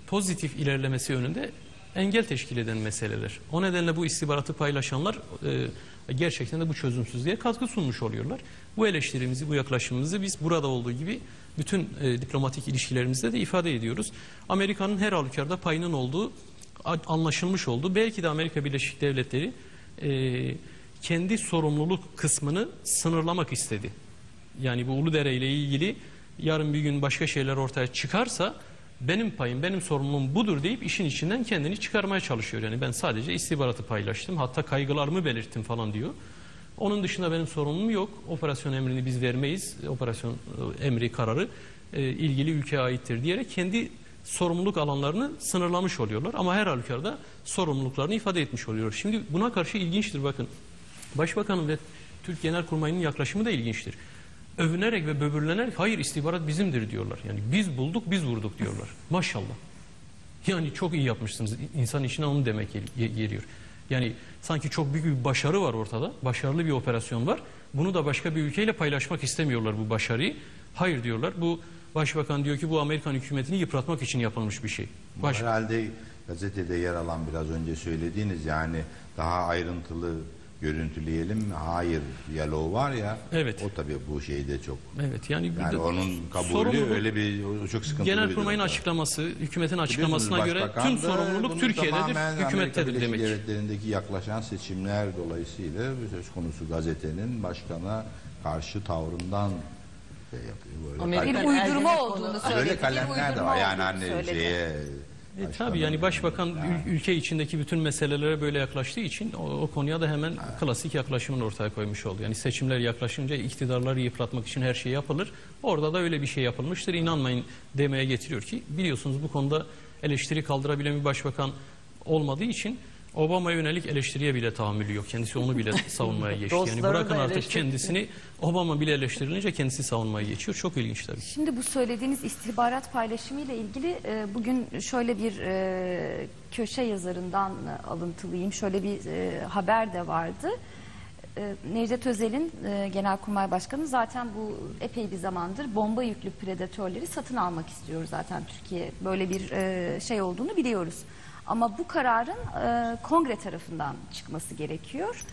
pozitif ilerlemesi yönünde engel teşkil eden meseleler. O nedenle bu istihbaratı paylaşanlar gerçekten de bu çözümsüzlüğe katkı sunmuş oluyorlar. Bu eleştirimizi, bu yaklaşımımızı biz burada olduğu gibi bütün diplomatik ilişkilerimizde de ifade ediyoruz. Amerika'nın her halükarda payının olduğu anlaşılmış oldu. Belki de Amerika Birleşik Devletleri kendi sorumluluk kısmını sınırlamak istedi. Yani bu Uludere ile ilgili yarın bir gün başka şeyler ortaya çıkarsa benim payım, benim sorumluluğum budur deyip işin içinden kendini çıkarmaya çalışıyor. Yani ben sadece istihbaratı paylaştım, hatta kaygılarımı belirttim falan diyor. Onun dışında benim sorumluluğum yok. Operasyon emrini biz vermeyiz. Operasyon emri kararı ilgili ülkeye aittir diyerek kendi sorumluluk alanlarını sınırlamış oluyorlar. Ama her halükarda sorumluluklarını ifade etmiş oluyor. Şimdi buna karşı ilginçtir bakın. Başbakanın ve Türk Genelkurmayı'nın yaklaşımı da ilginçtir. Övünerek ve böbürlenerek hayır istihbarat bizimdir diyorlar. Yani biz bulduk, biz vurduk diyorlar. Maşallah. Yani çok iyi yapmışsınız. İnsan içine onu demek geliyor. Yani sanki çok büyük bir başarı var ortada. Başarılı bir operasyon var. Bunu da başka bir ülkeyle paylaşmak istemiyorlar bu başarıyı. Hayır diyorlar. Bu başbakan diyor ki bu Amerikan hükümetini yıpratmak için yapılmış bir şey. Herhalde gazetede yer alan biraz önce söylediğiniz yani daha ayrıntılı görüntüleyelim. Hayır diyaloğu var ya. Evet. O tabii bu şeyde çok. Evet yani onun kabulü öyle bir çok sıkıntılı. Genelkurmay'ın açıklaması, hükümetin açıklamasına göre tüm sorumluluk Türkiye'dedir, hükümettedir demek. Devletlerindeki yaklaşan seçimler dolayısıyla söz konusu gazetenin başkana karşı tavrından yapıyor. Bir uydurma olduğunu söyledi. Böyle kalemler de var yani hani şeye. Tabii yani başbakan ülke içindeki bütün meselelere böyle yaklaştığı için o konuya da hemen klasik yaklaşımını ortaya koymuş oldu. Yani seçimler yaklaşınca iktidarları yıpratmak için her şey yapılır. Orada da öyle bir şey yapılmıştır. İnanmayın demeye getiriyor ki biliyorsunuz bu konuda eleştiri kaldırabilen bir başbakan olmadığı için Obama'ya yönelik eleştiriye bile tahammülü yok. Kendisi onu bile savunmaya geçti. Yani bırakın artık kendisini, Obama bile eleştirilince kendisi savunmaya geçiyor. Çok ilginç tabii. Şimdi bu söylediğiniz istihbarat paylaşımı ile ilgili bugün şöyle bir köşe yazarından alıntılıyım. Şöyle bir haber de vardı. Nevzat Özel'in Genelkurmay Başkanı zaten bu epey bir zamandır bomba yüklü predatörleri satın almak istiyor zaten Türkiye. Böyle bir şey olduğunu biliyoruz. Ama bu kararın kongre tarafından çıkması gerekiyor.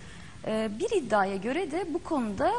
Bir iddiaya göre de bu konuda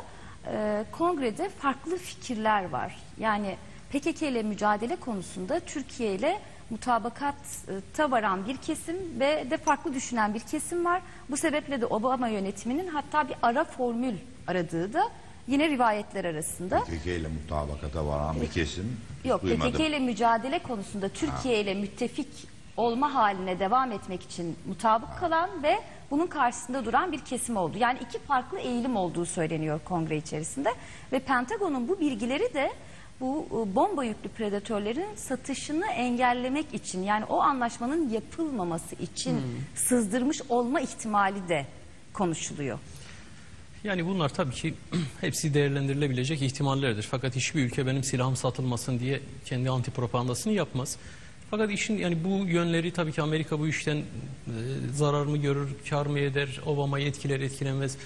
kongrede farklı fikirler var. Yani PKK ile mücadele konusunda Türkiye ile mutabakata varan bir kesim ve de farklı düşünen bir kesim var. Bu sebeple de Obama yönetiminin hatta bir ara formül aradığı da yine rivayetler arasında. PKK ile mutabakata varan bir kesim. Yok, PKK ile mücadele konusunda Türkiye ile müttefik olma haline devam etmek için mutabık kalan ve bunun karşısında duran bir kesim oldu. Yani iki farklı eğilim olduğu söyleniyor kongre içerisinde ve Pentagon'un bu bilgileri de bu bomba yüklü predatörlerin satışını engellemek için yani o anlaşmanın yapılmaması için sızdırmış olma ihtimali de konuşuluyor. Yani bunlar tabii ki hepsi değerlendirilebilecek ihtimallerdir. Fakat hiçbir ülke benim silahım satılmasın diye kendi anti propagandasını yapmaz. Fakat işin yani bu yönleri tabii ki Amerika bu işten zarar mı görür, kar mı eder, Obama'yı etkiler, etkilemez.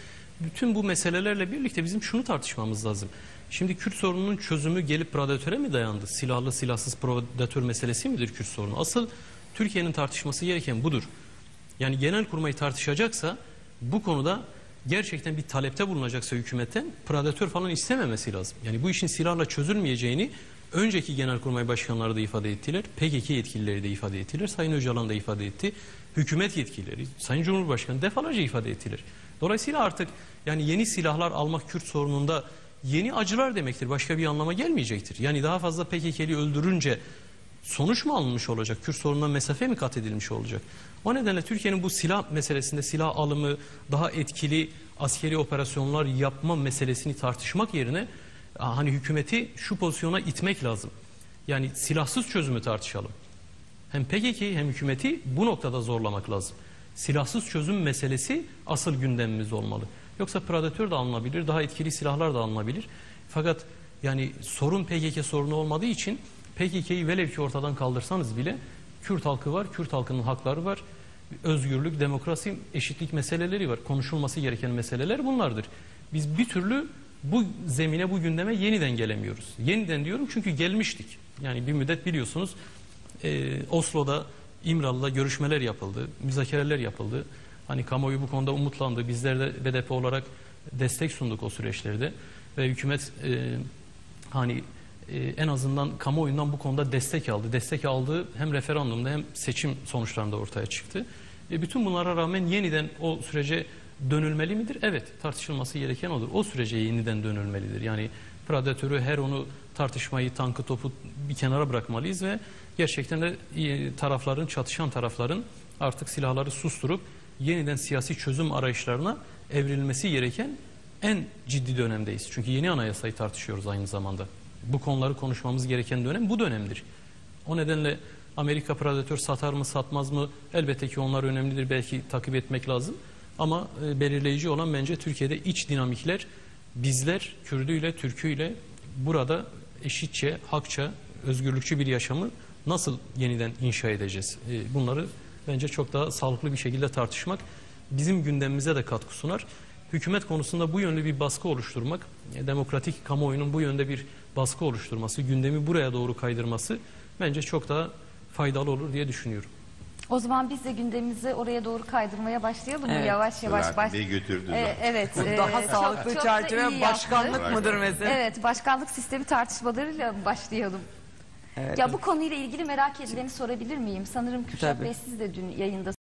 Bütün bu meselelerle birlikte bizim şunu tartışmamız lazım. Şimdi Kürt sorununun çözümü gelip predatöre mi dayandı? Silahlı silahsız predatör meselesi midir Kürt sorunu? Asıl Türkiye'nin tartışması gereken budur. Yani Genelkurmay tartışacaksa bu konuda gerçekten bir talepte bulunacaksa hükümetten predatör falan istememesi lazım. Yani bu işin silahla çözülmeyeceğini Önceki Genelkurmay Başkanları da ifade ettiler. PKK yetkilileri de ifade ettiler. Sayın Öcalan da ifade etti. Hükümet yetkilileri, Sayın Cumhurbaşkanı defalarca ifade ettiler. Dolayısıyla artık yani yeni silahlar almak Kürt sorununda yeni acılar demektir. Başka bir anlama gelmeyecektir. Yani daha fazla PKK'li öldürünce sonuç mu alınmış olacak? Kürt sorununa mesafe mi kat edilmiş olacak? O nedenle Türkiye'nin bu silah meselesinde silah alımı, daha etkili askeri operasyonlar yapma meselesini tartışmak yerine hani hükümeti şu pozisyona itmek lazım. Yani silahsız çözümü tartışalım. Hem PKK hem hükümeti bu noktada zorlamak lazım. Silahsız çözüm meselesi asıl gündemimiz olmalı. Yoksa Predatör de alınabilir, daha etkili silahlar da alınabilir. Fakat yani sorun PKK sorunu olmadığı için PKK'yı velev ki ortadan kaldırsanız bile Kürt halkı var, Kürt halkının hakları var. Özgürlük, demokrasi, eşitlik meseleleri var. Konuşulması gereken meseleler bunlardır. Biz bir türlü bu zemine, bu gündeme yeniden gelemiyoruz. Yeniden diyorum çünkü gelmiştik. Yani bir müddet biliyorsunuz Oslo'da, İmralı'da görüşmeler yapıldı, müzakereler yapıldı. Hani kamuoyu bu konuda umutlandı. Bizler de BDP olarak destek sunduk o süreçlerde. Ve hükümet en azından kamuoyundan bu konuda destek aldı. Destek aldığı hem referandumda hem seçim sonuçlarında ortaya çıktı. Bütün bunlara rağmen yeniden o sürece dönülmeli midir? Evet, tartışılması gereken odur. O sürece yeniden dönülmelidir. Yani Predatör'ü, her onu tartışmayı, tankı, topu bir kenara bırakmalıyız ve gerçekten de tarafların, çatışan tarafların artık silahları susturup yeniden siyasi çözüm arayışlarına evrilmesi gereken en ciddi dönemdeyiz. Çünkü yeni anayasayı tartışıyoruz aynı zamanda. Bu konuları konuşmamız gereken dönem bu dönemdir. O nedenle Amerika Predatör satar mı satmaz mı elbette ki onlar önemlidir, belki takip etmek lazım. Ama belirleyici olan bence Türkiye'de iç dinamikler, bizler Kürdüyle, Türküyle burada eşitçe, hakça, özgürlükçü bir yaşamı nasıl yeniden inşa edeceğiz? Bunları bence çok daha sağlıklı bir şekilde tartışmak bizim gündemimize de katkı sunar. Hükümet konusunda bu yönde bir baskı oluşturmak, demokratik kamuoyunun bu yönde bir baskı oluşturması, gündemi buraya doğru kaydırması bence çok daha faydalı olur diye düşünüyorum. O zaman biz de gündemimizi oraya doğru kaydırmaya başlayalım mı? Evet. Yavaş yavaş Selahattin Bey götürdü. evet. Bu daha sağlıklı çok da çerçeve iyi başkanlık yaptı. mıdır mesela? Evet, başkanlık sistemi tartışmalarıyla başlayalım. Evet. Ya bu konuyla ilgili merak edileni sorabilir miyim? Sanırım Kürşat Tabii. Bey siz de dün yayında